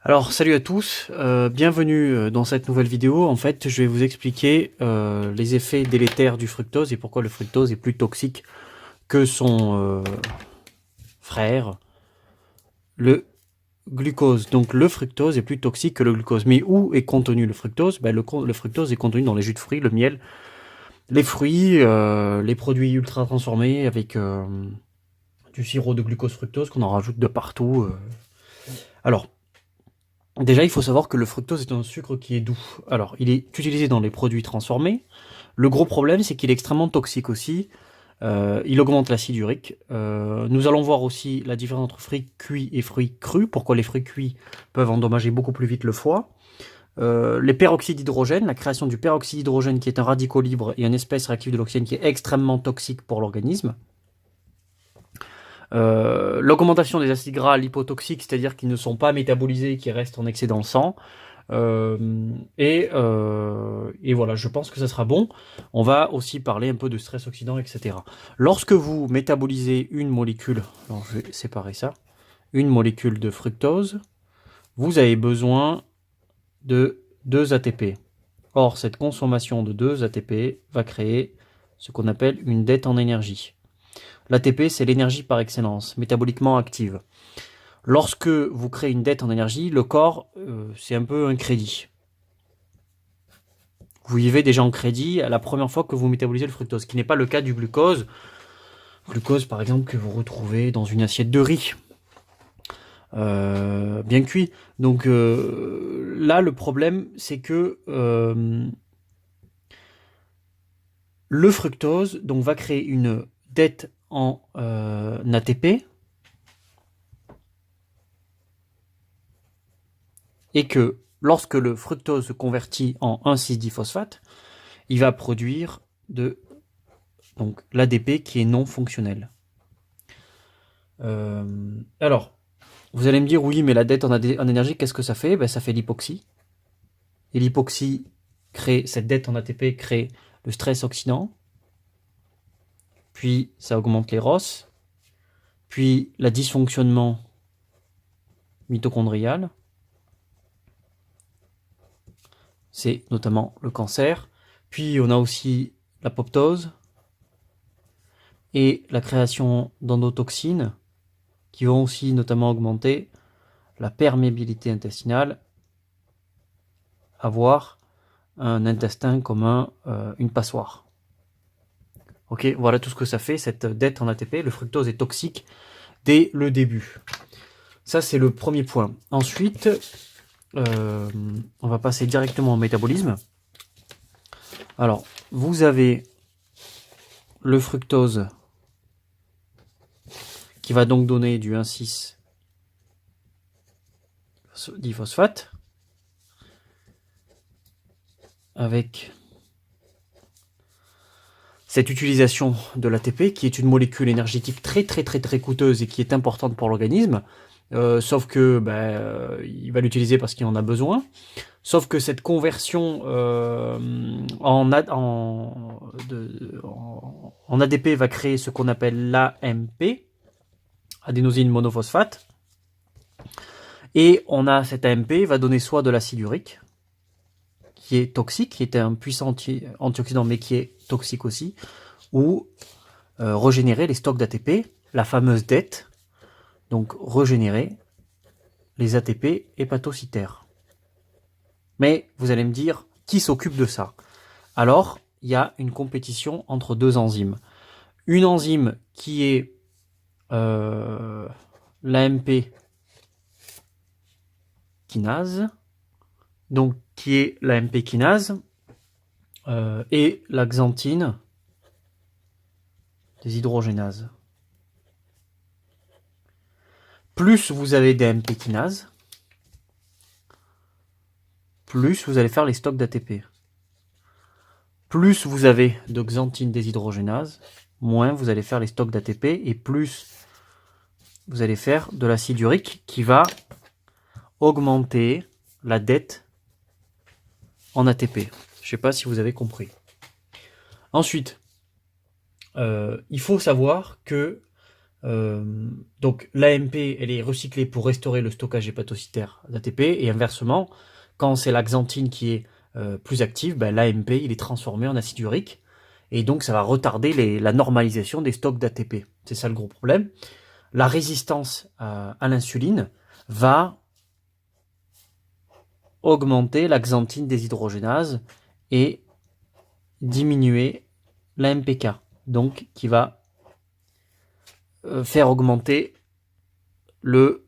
Alors salut à tous, bienvenue dans cette nouvelle vidéo. En fait, je vais vous expliquer les effets délétères du fructose et pourquoi le fructose est plus toxique que son frère, le glucose. Donc le fructose est plus toxique que le glucose. Mais où est contenu le fructose? Le fructose est contenu dans les jus de fruits, le miel, les fruits, les produits ultra transformés avec du sirop de glucose fructose qu'on en rajoute de partout. Alors, déjà, il faut savoir que le fructose est un sucre qui est doux. Alors, il est utilisé dans les produits transformés. Le gros problème, c'est qu'il est extrêmement toxique aussi. Il augmente l'acide urique. Nous allons voir aussi la différence entre fruits cuits et fruits crus. Pourquoi les fruits cuits peuvent endommager beaucoup plus vite le foie. Les peroxydes d'hydrogène, la création du peroxyde d'hydrogène qui est un radicaux libre et une espèce réactive de l'oxygène qui est extrêmement toxique pour l'organisme. L'augmentation des acides gras lipotoxiques, c'est-à-dire qu'ils ne sont pas métabolisés et qui restent en excès dans le sang. Et voilà, je pense que ça sera bon. On va aussi parler un peu de stress oxydant, etc. Lorsque vous métabolisez une molécule, alors je vais séparer ça, une molécule de fructose, vous avez besoin de 2 ATP. Or, cette consommation de 2 ATP va créer ce qu'on appelle une dette en énergie. L'ATP, c'est l'énergie par excellence, métaboliquement active. Lorsque vous créez une dette en énergie, le corps, c'est un peu un crédit. Vous vivez déjà en crédit à la première fois que vous métabolisez le fructose, ce qui n'est pas le cas du glucose. Glucose, par exemple, que vous retrouvez dans une assiette de riz, bien cuit. Donc là, le problème, c'est que le fructose donc, va créer une dette en ATP, et que lorsque le fructose se convertit en 1,6-diphosphate, il va produire donc l'ADP qui est non fonctionnel. Alors, vous allez me dire, oui, mais la dette en énergie, qu'est-ce que ça fait? Ben, ça fait l'hypoxie. Et l'hypoxie crée, cette dette en ATP crée le stress oxydant, puis ça augmente les ROS, puis le dysfonctionnement mitochondrial, c'est notamment le cancer, puis on a aussi l'apoptose et la création d'endotoxines qui vont aussi notamment augmenter la perméabilité intestinale, avoir un intestin comme une passoire. Ok, voilà tout ce que ça fait, cette dette en ATP. Le fructose est toxique dès le début. Ça, c'est le premier point. Ensuite, on va passer directement au métabolisme. Alors, vous avez le fructose qui va donc donner du 1,6-diphosphate avec cette utilisation de l'ATP qui est une molécule énergétique très coûteuse et qui est importante pour l'organisme. Sauf que il va l'utiliser parce qu'il en a besoin. Sauf que cette conversion en ADP va créer ce qu'on appelle l'AMP, adénosine monophosphate. Et on a cet AMP va donner soit de l'acide urique, qui est toxique, qui est un puissant antioxydant, mais qui est toxique aussi, ou régénérer les stocks d'ATP, la fameuse dette, donc régénérer les ATP hépatocytaires. Mais vous allez me dire, qui s'occupe de ça? Alors, il y a une compétition entre 2 enzymes. Une enzyme qui est l'AMP kinase, donc qui est l'AMP kinase, et la xanthine déshydrogénase. Plus vous avez d'AMP kinase, plus vous allez faire les stocks d'ATP. Plus vous avez de xanthine déshydrogénase, moins vous allez faire les stocks d'ATP, et plus vous allez faire de l'acide urique qui va augmenter la dette en ATP. Je ne sais pas si vous avez compris. Ensuite, il faut savoir que Donc l'AMP, elle est recyclée pour restaurer le stockage hépatocytaire d'ATP, et inversement, quand c'est la xanthine qui est plus active, ben, l'AMP, il est transformé en acide urique, et donc ça va retarder la normalisation des stocks d'ATP. C'est ça le gros problème. La résistance à l'insuline va augmenter la xanthine déshydrogénase et diminuer l'AMPK, donc qui va faire augmenter le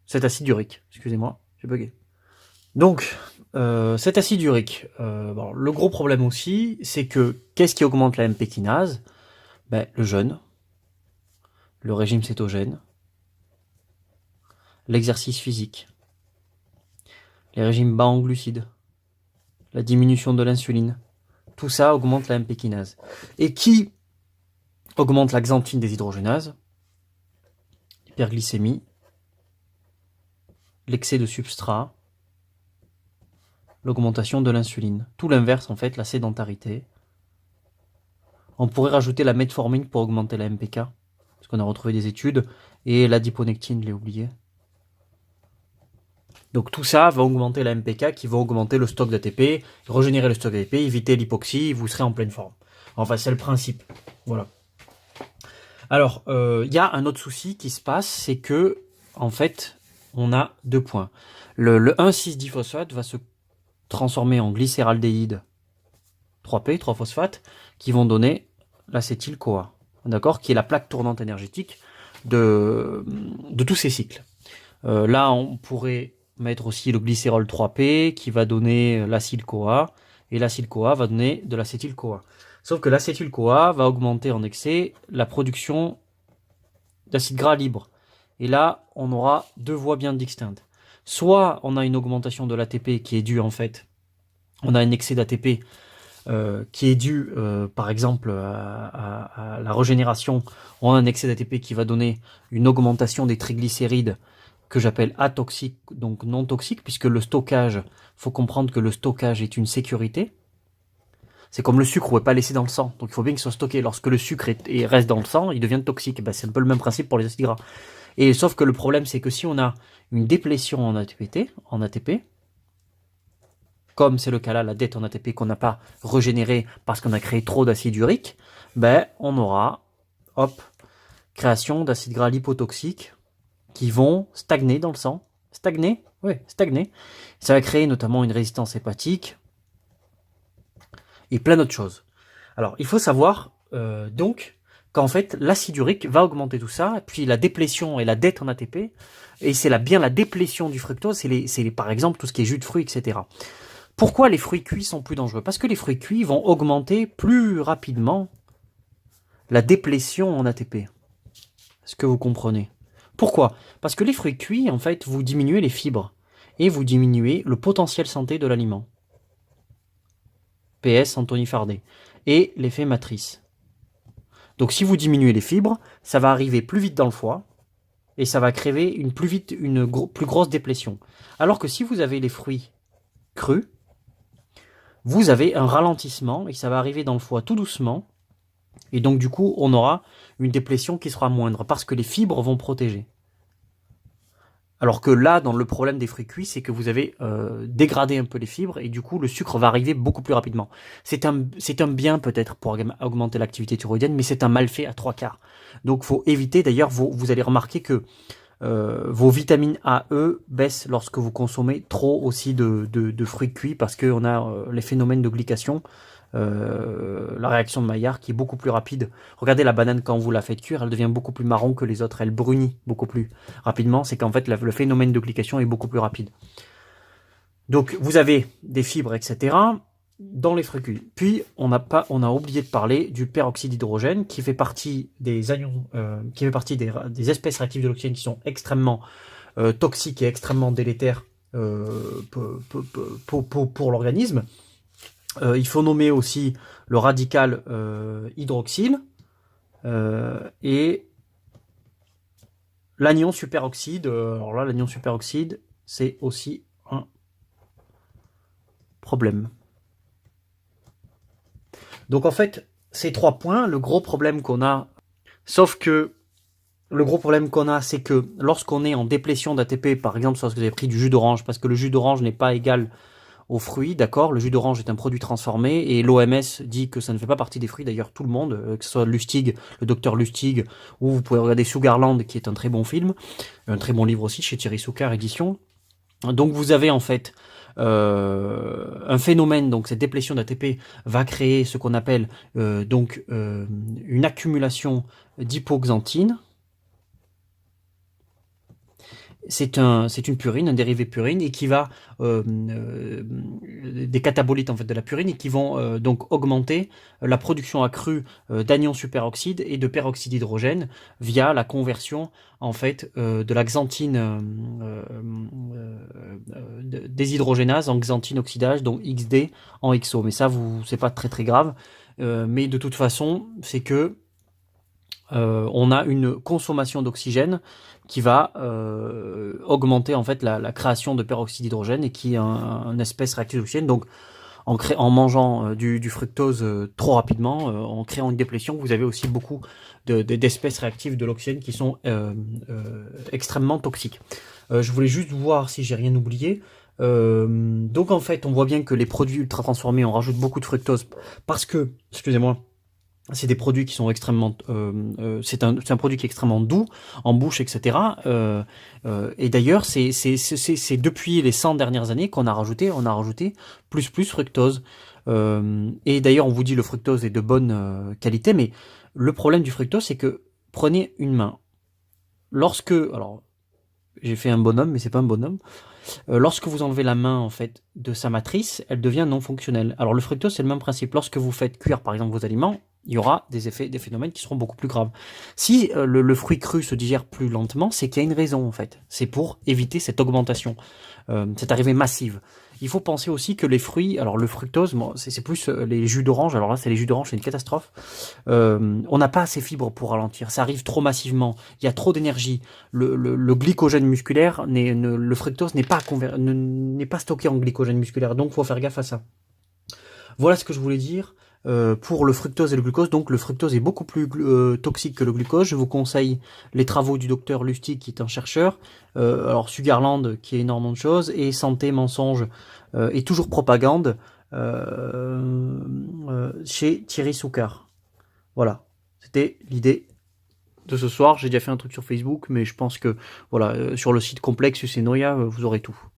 cet acide urique. Excusez-moi, j'ai bugué. Donc, cet acide urique, bon, le gros problème aussi, c'est que qu'est-ce qui augmente la AMP kinase? Ben, le jeûne, le régime cétogène, l'exercice physique, les régimes bas en glucides, la diminution de l'insuline. Tout ça augmente la AMP kinase. Et qui augmente la xanthine déshydrogénase? L'hyperglycémie, l'excès de substrat, l'augmentation de l'insuline. Tout l'inverse en fait, la sédentarité. On pourrait rajouter la metformine pour augmenter la MPK, parce qu'on a retrouvé des études, et l'adiponectine, je l'ai oublié. Donc tout ça va augmenter la MPK, qui va augmenter le stock d'ATP, régénérer le stock d'ATP, éviter l'hypoxie, vous serez en pleine forme. Enfin, c'est le principe. Voilà. Alors, y a un autre souci qui se passe, c'est que, en fait, on a 2 points. Le 1,6-diphosphate va se transformer en glycéraldéhyde 3P, 3-phosphate, qui vont donner l'acétyl-CoA, d'accord, qui est la plaque tournante énergétique de tous ces cycles. Là, on pourrait mettre aussi le glycérol 3P, qui va donner l'acétyl-CoA, et l'acétyl-CoA va donner de l'acétyl-CoA. Sauf que l'acétyl-CoA va augmenter en excès la production d'acide gras libre. Et là, on aura 2 voies bien distinctes. Soit on a une augmentation de l'ATP qui est due, en fait, on a un excès d'ATP qui est dû, par exemple, à la régénération. On a un excès d'ATP qui va donner une augmentation des triglycérides que j'appelle atoxique, donc non toxique, puisque le stockage, faut comprendre que le stockage est une sécurité. C'est comme le sucre, on ne peut pas laisser dans le sang. Donc il faut bien qu'il soit stocké. Lorsque le sucre reste dans le sang, il devient toxique. Ben, c'est un peu le même principe pour les acides gras. Et sauf que le problème, c'est que si on a une déplétion en ATP, comme c'est le cas là, la dette en ATP qu'on n'a pas régénérée parce qu'on a créé trop d'acide urique, ben on aura, hop, création d'acides gras lipotoxiques qui vont stagner dans le sang. Stagner? Oui, stagner. Ça va créer notamment une résistance hépatique et plein d'autres choses. Alors, il faut savoir donc qu'en fait, l'acide urique va augmenter tout ça, et puis la déplétion et la dette en ATP, et c'est bien la déplétion du fructose, c'est par exemple tout ce qui est jus de fruits, etc. Pourquoi les fruits cuits sont plus dangereux? Parce que les fruits cuits vont augmenter plus rapidement la déplétion en ATP. Est-ce que vous comprenez? Pourquoi? Parce que les fruits cuits, en fait, vous diminuez les fibres et vous diminuez le potentiel santé de l'aliment. PS Anthony Fardet. Et l'effet matrice. Donc si vous diminuez les fibres, ça va arriver plus vite dans le foie et ça va créer une plus grosse déplétion. Alors que si vous avez les fruits crus, vous avez un ralentissement et ça va arriver dans le foie tout doucement. Et donc du coup, on aura une déplétion qui sera moindre parce que les fibres vont protéger. Alors que là, dans le problème des fruits cuits, c'est que vous avez dégradé un peu les fibres et du coup, le sucre va arriver beaucoup plus rapidement. C'est un bien peut-être pour augmenter l'activité thyroïdienne, mais c'est un mal fait à 3/4. Donc, faut éviter. D'ailleurs, vous allez remarquer que vos vitamines A, E baissent lorsque vous consommez trop aussi de fruits cuits parce qu'on a les phénomènes de glycation, la réaction de Maillard qui est beaucoup plus rapide. Regardez la banane quand vous la faites cuire, elle devient beaucoup plus marron que les autres, elle brunit beaucoup plus rapidement, c'est qu'en fait le phénomène de glycation est beaucoup plus rapide. Donc vous avez des fibres, etc. dans les fruits cuits. Puis on a oublié de parler du peroxyde d'hydrogène qui fait partie des anions, qui fait partie des espèces réactives de l'oxygène qui sont extrêmement toxiques et extrêmement délétères pour l'organisme. Il faut nommer aussi le radical hydroxyle et l'anion superoxyde. Alors là, l'anion superoxyde, c'est aussi un problème. Donc en fait, ces 3 points, le gros problème qu'on a, sauf que le gros problème qu'on a, c'est que lorsqu'on est en déplétion d'ATP, par exemple, lorsque vous avez pris du jus d'orange, parce que le jus d'orange n'est pas égal aux fruits, d'accord. Le jus d'orange est un produit transformé et l'OMS dit que ça ne fait pas partie des fruits. D'ailleurs, tout le monde, que ce soit Lustig, le docteur Lustig, ou vous pouvez regarder Sugarland, qui est un très bon film, un très bon livre aussi chez Thierry Soucard édition. Donc vous avez en fait un phénomène, donc cette déplétion d'ATP va créer ce qu'on appelle une accumulation d'hypoxanthine. C'est une purine, un dérivé purine, et qui va des catabolites en fait de la purine et qui vont donc augmenter la production accrue d'anions superoxyde et de peroxyde d'hydrogène via la conversion en fait de la xanthine déshydrogénase en xanthine oxydase, donc XD en XO. Mais ça, c'est pas très très grave. Mais de toute façon, c'est que on a une consommation d'oxygène qui va augmenter en fait la création de peroxyde d'hydrogène et qui est un espèce réactive d'oxygène. Donc en mangeant du fructose trop rapidement, en créant une déplétion, vous avez aussi beaucoup d'espèces réactives de l'oxygène qui sont extrêmement toxiques. Je voulais juste voir si j'ai rien oublié. Donc en fait, on voit bien que les produits ultra transformés, on rajoute beaucoup de fructose parce que, excusez-moi, c'est des produits qui sont extrêmement, c'est un produit qui est extrêmement doux en bouche, etc. Et d'ailleurs, c'est depuis les 100 dernières années qu'on a rajouté, plus fructose. Et d'ailleurs, on vous dit le fructose est de bonne qualité, mais le problème du fructose, c'est que prenez une main. Alors, j'ai fait un bonhomme, mais c'est pas un bonhomme. Lorsque vous enlevez la main en fait de sa matrice, elle devient non fonctionnelle. Alors le fructose, c'est le même principe. Lorsque vous faites cuire par exemple vos aliments, il y aura des phénomènes qui seront beaucoup plus graves. Si le fruit cru se digère plus lentement, c'est qu'il y a une raison en fait. C'est pour éviter cette augmentation, cette arrivée massive. Il faut penser aussi que les fruits, alors le fructose, bon, c'est plus les jus d'orange. Alors là, c'est les jus d'orange, c'est une catastrophe. On n'a pas assez de fibres pour ralentir. Ça arrive trop massivement. Il y a trop d'énergie. Le glycogène musculaire, le fructose n'est pas stocké en glycogène musculaire. Donc, faut faire gaffe à ça. Voilà ce que je voulais dire pour le fructose et le glucose. Donc le fructose est beaucoup plus toxique que le glucose. Je vous conseille les travaux du docteur Lustig qui est un chercheur, alors Sugarland qui est énormément de choses, et Santé, Mensonge et Toujours Propagande chez Thierry Soucard. Voilà, c'était l'idée de ce soir. J'ai déjà fait un truc sur Facebook, mais je pense que voilà, sur le site Complexus et Noia, vous aurez tout.